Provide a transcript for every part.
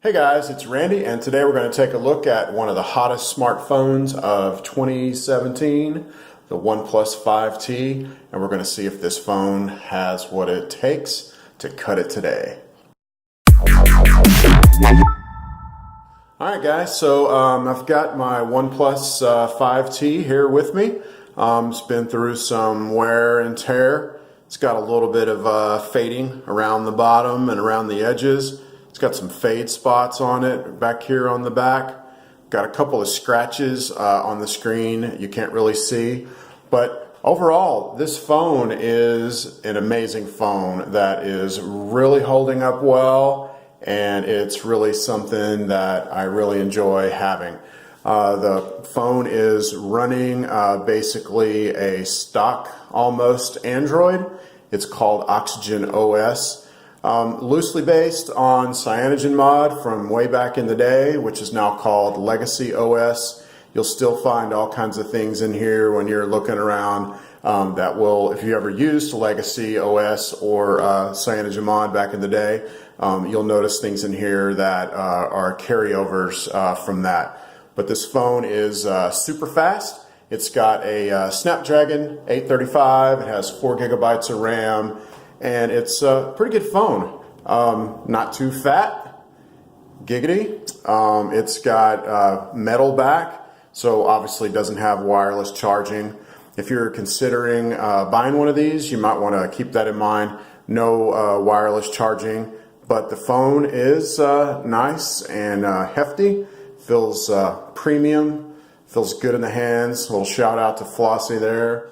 Hey guys, it's Randy, and today we're going to take a look at one of the hottest smartphones of 2017, the OnePlus 5T, and we're going to see if this phone has what it takes to cut it today. Alright guys, so I've got my OnePlus 5T here with me. It's been through some wear and tear. It's got a little bit of fading around the bottom and around the edges. It's got some fade spots on it back here on the back. Got a couple of scratches on the screen you can't really see. But overall, this phone is an amazing phone that is really holding up well, and it's really something that I really enjoy having. The phone is running basically a stock almost Android. It's called Oxygen OS. Loosely based on CyanogenMod from way back in the day, which is now called Legacy OS. You'll still find all kinds of things in here when you're looking around that will, if you ever used Legacy OS or CyanogenMod back in the day, you'll notice things in here that are carryovers from that. But this phone is super fast. It's got a Snapdragon 835. It has 4 gigabytes of RAM. And it's a pretty good phone. Not too fat, giggity. It's got metal back, so obviously doesn't have wireless charging. If you're considering buying one of these, you might want to keep that in mind. No wireless charging, but the phone is nice and hefty. Feels premium, feels good in the hands. A little shout out to Flossie there.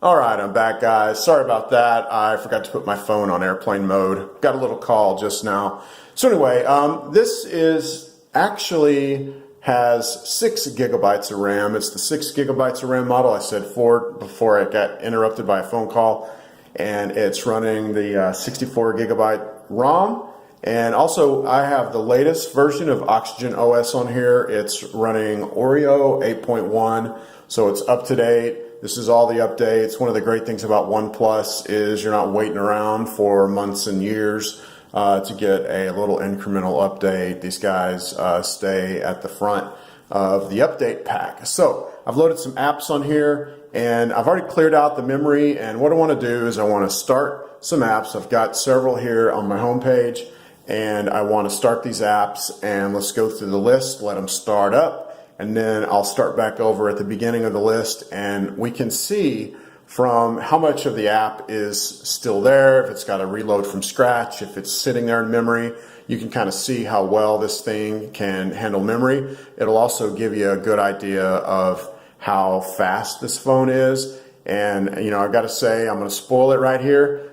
Alright, I'm back guys. Sorry about that. I forgot to put my phone on airplane mode. Got a little call just now. So anyway, this is actually has 6 gigabytes of RAM. It's the 6 gigabytes of RAM model. I said 4 before I got interrupted by a phone call. And it's running the 64 gigabyte ROM. And also I have the latest version of Oxygen OS on here. It's running Oreo 8.1, so it's up to date. This is all the updates. One of the great things about OnePlus is you're not waiting around for months and years to get a little incremental update. These guys stay at the front of the update pack. So I've loaded some apps on here, and I've already cleared out the memory, and what I want to do is I want to start some apps. I've got several here on my home page, and I want to start these apps, and let's go through the list, let them start up. And then I'll start back over at the beginning of the list, and we can see from how much of the app is still there, if it's got to reload from scratch, if it's sitting there in memory. You can kind of see how well this thing can handle memory. It'll also give you a good idea of how fast this phone is. And you know, I've got to say, I'm going to spoil it right here.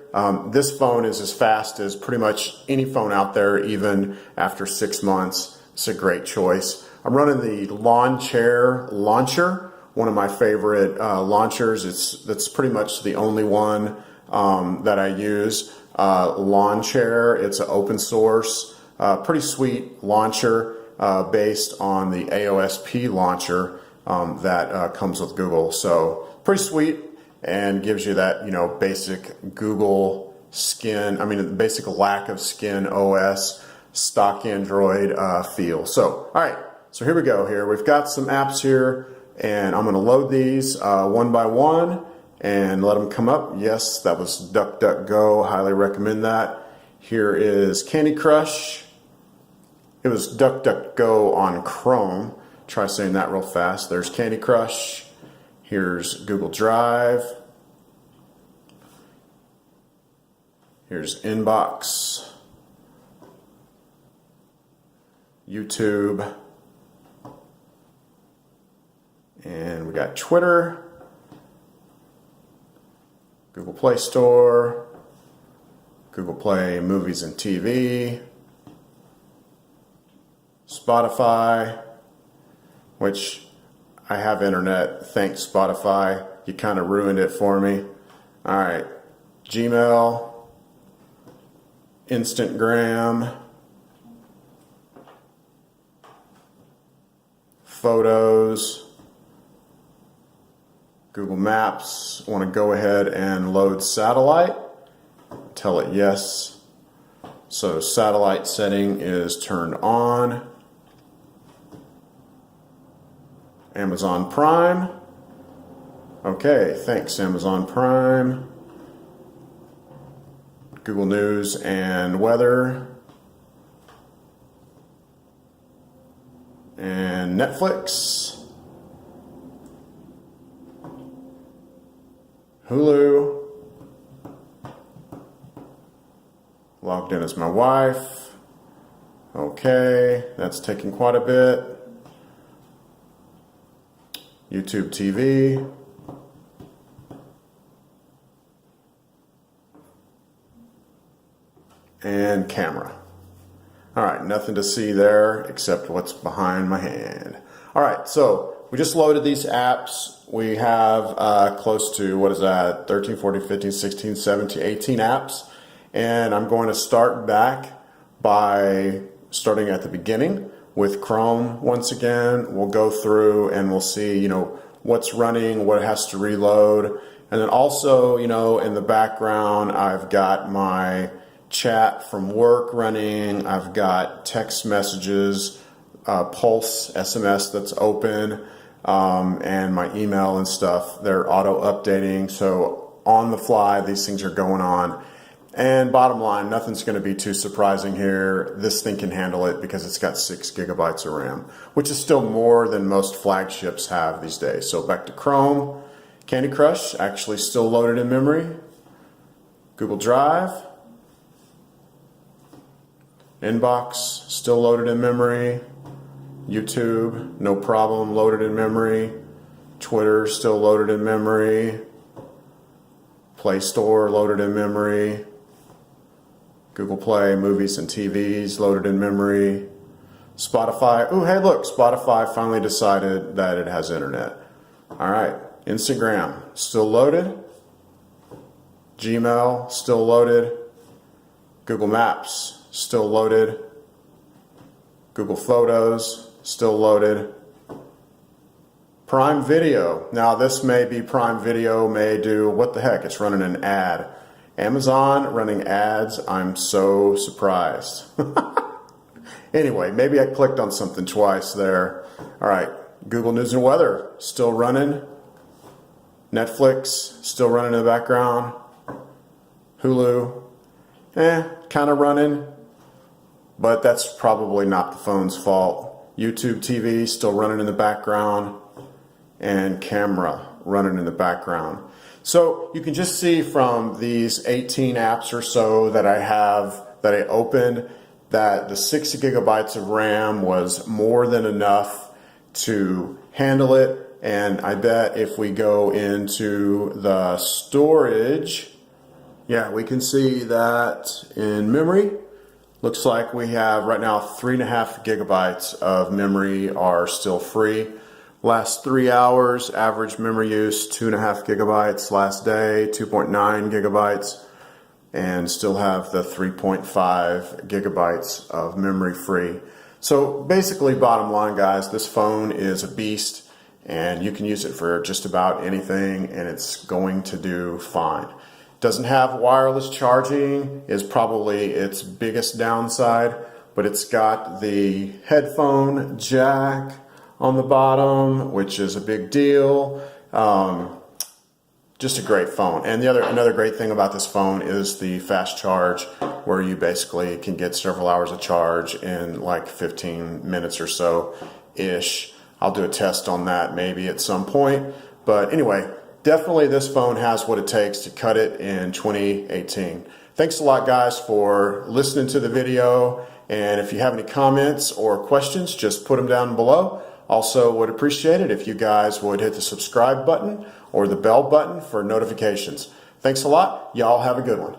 This phone is as fast as pretty much any phone out there, even after 6 months. It's a great choice. I'm running the Lawn Chair Launcher, one of my favorite launchers. That's pretty much the only one that I use. Lawn Chair, it's an open source, pretty sweet launcher based on the AOSP launcher that comes with Google. So pretty sweet, and gives you that, you know, basic Google skin, the basic lack of skin OS, stock Android feel. So, all right. So here we go here. We've got some apps here, and I'm going to load these one by one and let them come up. Yes, that was DuckDuckGo. Highly recommend that. Here is Candy Crush. It was DuckDuckGo on Chrome. Try saying that real fast. There's Candy Crush. Here's Google Drive. Here's Inbox. YouTube. And we got Twitter, Google Play Store, Google Play Movies and TV, Spotify, which I have internet. Thanks, Spotify. You kind of ruined it for me. All right, Gmail, Instagram, Photos, Google Maps. I want to go ahead and load satellite. Tell it yes. So satellite setting is turned on. Amazon Prime. Okay, thanks Amazon Prime. Google News and weather. And Netflix. Hulu. Logged in as my wife. Okay, that's taking quite a bit. YouTube TV. And camera. All right, nothing to see there except what's behind my hand. All right, so we just loaded these apps. We have close to, what is that, 13, 14, 15, 16, 17, 18 apps. And I'm going to start back by starting at the beginning with Chrome once again. We'll go through and we'll see, you know, what's running, what has to reload. And then also, you know, in the background, I've got my chat from work running. I've got text messages, Pulse SMS that's open, and my email and stuff. They're auto updating. So on the fly, these things are going on. And bottom line, nothing's going to be too surprising here. This thing can handle it because it's got 6 gigabytes of RAM, which is still more than most flagships have these days. So back to Chrome. Candy Crush, actually still loaded in memory. Google Drive. Inbox, still loaded in memory. YouTube, no problem, loaded in memory. Twitter, still loaded in memory. Play Store, loaded in memory. Google Play, movies and TVs, loaded in memory. Spotify, oh hey look, Spotify finally decided that it has internet. All right, Instagram, still loaded. Gmail, still loaded. Google Maps, still loaded. Google Photos, still loaded. Prime Video. Now this may be Prime Video, may do, what the heck, it's running an ad. Amazon running ads, I'm so surprised. Anyway, maybe I clicked on something twice there. All right, Google News and Weather, still running. Netflix, still running in the background. Hulu, kind of running, but that's probably not the phone's fault. YouTube TV, still running in the background. And camera running in the background. So you can just see from these 18 apps or so that I have, that I opened, that the 6 gigabytes of RAM was more than enough to handle it. And I bet if we go into the storage, yeah, we can see that in memory, looks like we have right now 3.5 gigabytes of memory are still free. Last 3 hours, average memory use, 2.5 gigabytes. Last day, 2.9 gigabytes. And still have the 3.5 gigabytes of memory free. So basically, bottom line, guys, this phone is a beast. And you can use it for just about anything, and it's going to do fine. Doesn't have wireless charging, is probably its biggest downside. But it's got the headphone jack on the bottom, which is a big deal. Just a great phone. And another great thing about this phone is the fast charge, where you basically can get several hours of charge in like 15 minutes or so ish. I'll do a test on that maybe at some point. But anyway, definitely this phone has what it takes to cut it in 2018. Thanks a lot, guys, for listening to the video. And if you have any comments or questions, just put them down below. Also would appreciate it if you guys would hit the subscribe button or the bell button for notifications. Thanks a lot. Y'all have a good one.